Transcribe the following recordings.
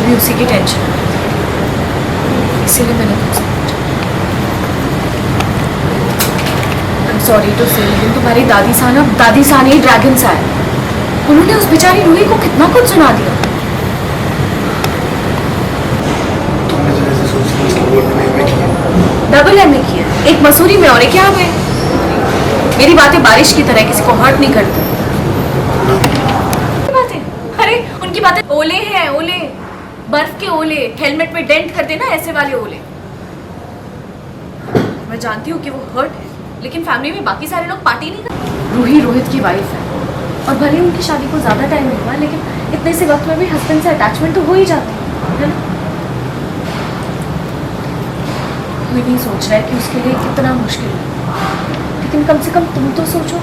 भी उसी की टेंशन है, इसीलिए मैंने तुमसे पूछा। आई एम सॉरी टू से, लेकिन तुम्हारी दादी सानी ड्रैगन सा है। उन्होंने उस बेचारी रूही को कितना कुछ सुना दिया। तुमने जो ऐसे सोच उसकी बोल में एमए किया, डबल एमए किया, एक मसूरी में और एक यहाँ पे। मेरी बातें बारिश की तरह किसी को हर्ट नहीं करती। बातें, अरे उनकी बातें ओले हैं, ओले, बर्फ के ओले, हेलमेट में डेंट करते ना, ऐसे वाले ओले। मैं जानती हूँ कि वो हर्ट है, लेकिन फैमिली में बाकी सारे लोग पार्टी नहीं करते। रूही रोहित की वाइफ है, और भले उनकी शादी को ज़्यादा टाइम नहीं हुआ, लेकिन इतने से वक्त में भी हस्बैंड से अटैचमेंट तो हो ही जाती है ना। कोई नहीं सोच रहा है कि उसके लिए कितना मुश्किल है, लेकिन कम से कम तुम तो सोचो।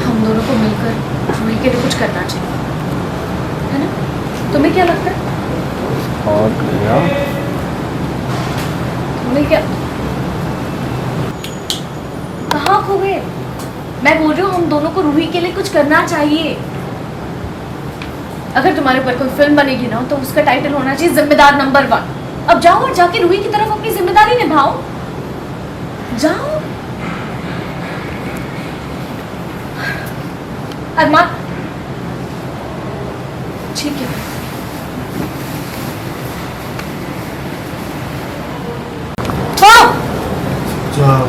हम दोनों को मिलकर रूही के लिए कुछ करना चाहिए, है ना? तुम्हें क्या लगता है? और क्या? तुम्हें क्या? कहाँ खो गए? मैं बोल रही हूँ हम दोनों को रूही के लिए कुछ करना चाहिए। अगर तुम्हारे ऊपर कोई फिल्म बनेगी ना, तो उसका टाइटल होना चाहिए जिम्मेदार नंबर 1। अब जाओ और जाके रूही की तरफ अपनी जिम्मेदारी निभाओ, जाओ। अरमान, ठीक है। जाओ।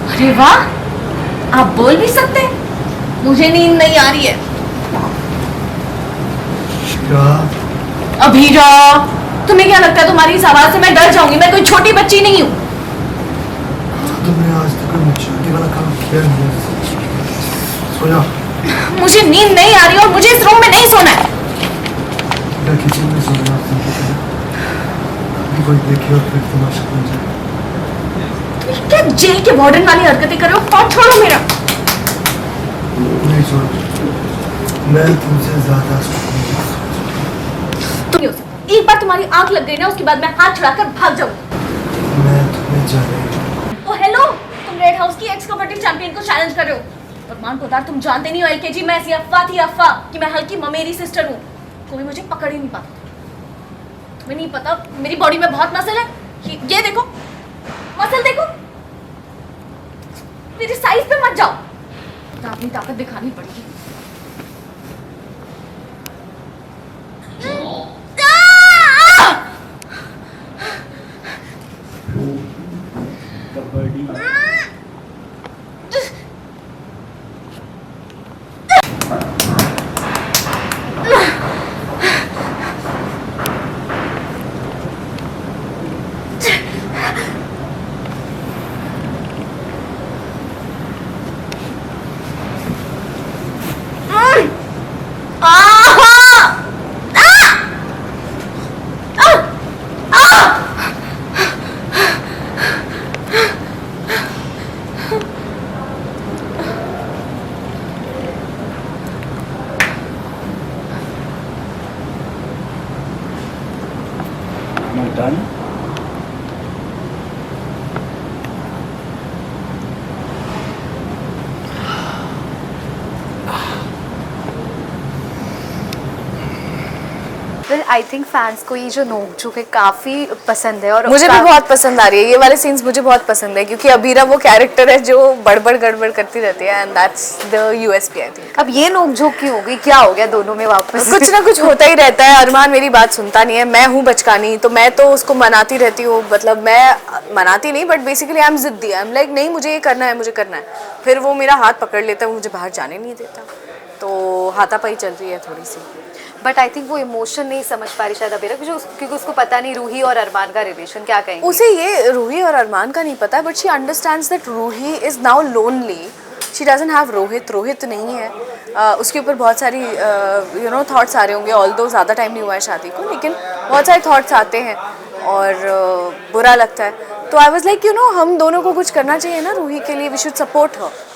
अरे वाह, आप बोल भी सकते हैं। मुझे नींद नहीं आ रही है। क्या? अभी जाओ। तुम्हें क्या लगता है तुम्हारी इस आवाज से मैं डर जाऊंगी? मैं कोई छोटी बच्ची नहीं हूँ। तुमने आज तक कोई मैच्योरिटी वाला काम किया नहीं है। सो जाओ। मुझे नींद नहीं आ रही और मुझे इस रूम में नहीं सोना है। या किचन में सो जाओ, तुमको अभी कोई देखे और फिर तमाशा बन जाए। तुम क्या जेल के वार्डन वाली हरकतें कर रहे हो? और छोड़ो मेरा। नहीं छोड़ो, मैं तुमसे ज्यादा तुम नहीं हो सकता। एक बार तुम्हारी आंख लग गई ना, उसके बाद मैं हाथ छुड़ाकर भाग जाऊंगी। मैं तुम्हें जाने। ओ हेलो, तुम रेड हाउस की एक्स कबड्डी चैंपियन को चैलेंज कर रहे हो। और मान पोदार, तुम जानते नहीं हो एलकेजी में ऐसी अफवाह थी, अफवाह कि मैं हल्की ममेरी सिस्टर हूँ। कोई मुझे पकड़ ही नहीं पाता। तुम्हें नहीं पता मेरी बॉडी में बहुत मसल है। ये देखो, मसल देखो। मेरे साइज पे मत जाओ, अपनी ताकत दिखानी पड़ेगी। Am I done? I think fans को ये जो नोक-झोंक है काफ़ी पसंद है और मुझे भी बहुत पसंद आ रही है। ये वाले सीन्स मुझे बहुत पसंद है क्योंकि अबीरा वो कैरेक्टर है जो बड़बड़ गड़बड़ करती रहती है and that's the USP I think. अब ये नोक-झोंक क्यों हो गई? क्या हो गया दोनों में वापस? कुछ ना कुछ होता ही रहता है। अरमान मेरी बात सुनता नहीं है, मैं हूँ बचकानी, तो मैं तो उसको मनाती रहती हूँ। मतलब मैं मनाती नहीं बट बेसिकली आई एम जिद्दी। आई एम लाइक नहीं मुझे ये करना है, मुझे करना है। फिर वो मेरा हाथ पकड़ लेता है, मुझे बाहर जाने नहीं देता। तो हाथापाई चल रही है थोड़ी सी। बट आई थिंक वो इमोशन नहीं समझ पा रही शायद अबीरा, क्योंकि उसको पता नहीं रूही और अरमान का रिलेशन क्या कहेंगे। उसे ये रूही और अरमान का नहीं पता but she understands that Ruhi is now lonely. She doesn't have Rohit. Rohit नहीं है। उसके ऊपर बहुत सारी थॉट्स आ रहे होंगे। ऑल्दो ज़्यादा टाइम नहीं हुआ है शादी को, लेकिन बहुत सारे थॉट्स आते हैं और बुरा लगता है। तो आई वाज लाइक हम दोनों को कुछ करना चाहिए ना रूही के लिए। We should support her.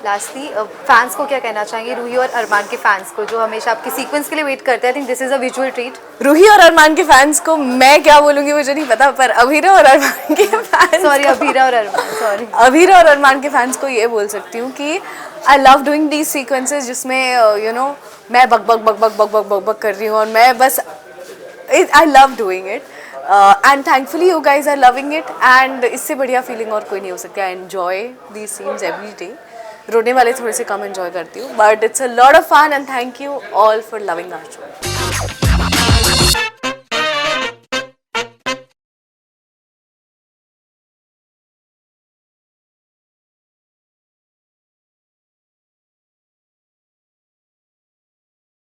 Lastly fans को क्या कहना चाहेंगे, रूही और अरमान के फैंस को जो हमेशा आपके सीक्वेंस के लिए वेट करते हैं? I think this is a visual treat. Ruhi और अरमान के फैंस को मैं क्या बोलूँगी मुझे नहीं पता, पर अबीरा और अरमान के फैंस सॉरी अबीरा और अरमान, सॉरी अबीरा और अरमान के फैंस को ये बोल सकती हूँ कि आई लव डूइंग दीज सीक्वेंसेस जिसमें मैं बक बक बक बक बक बक बक बक कर रही हूँ और मैं बस I love doing it and thankfully you guys are loving it and इससे बढ़िया फीलिंग और कोई नहीं हो सकती. I enjoy these scenes every day. रोने वाले थोड़े से कम एन्जॉय करती हूँ but it's a lot of fun and thank you all for loving our show.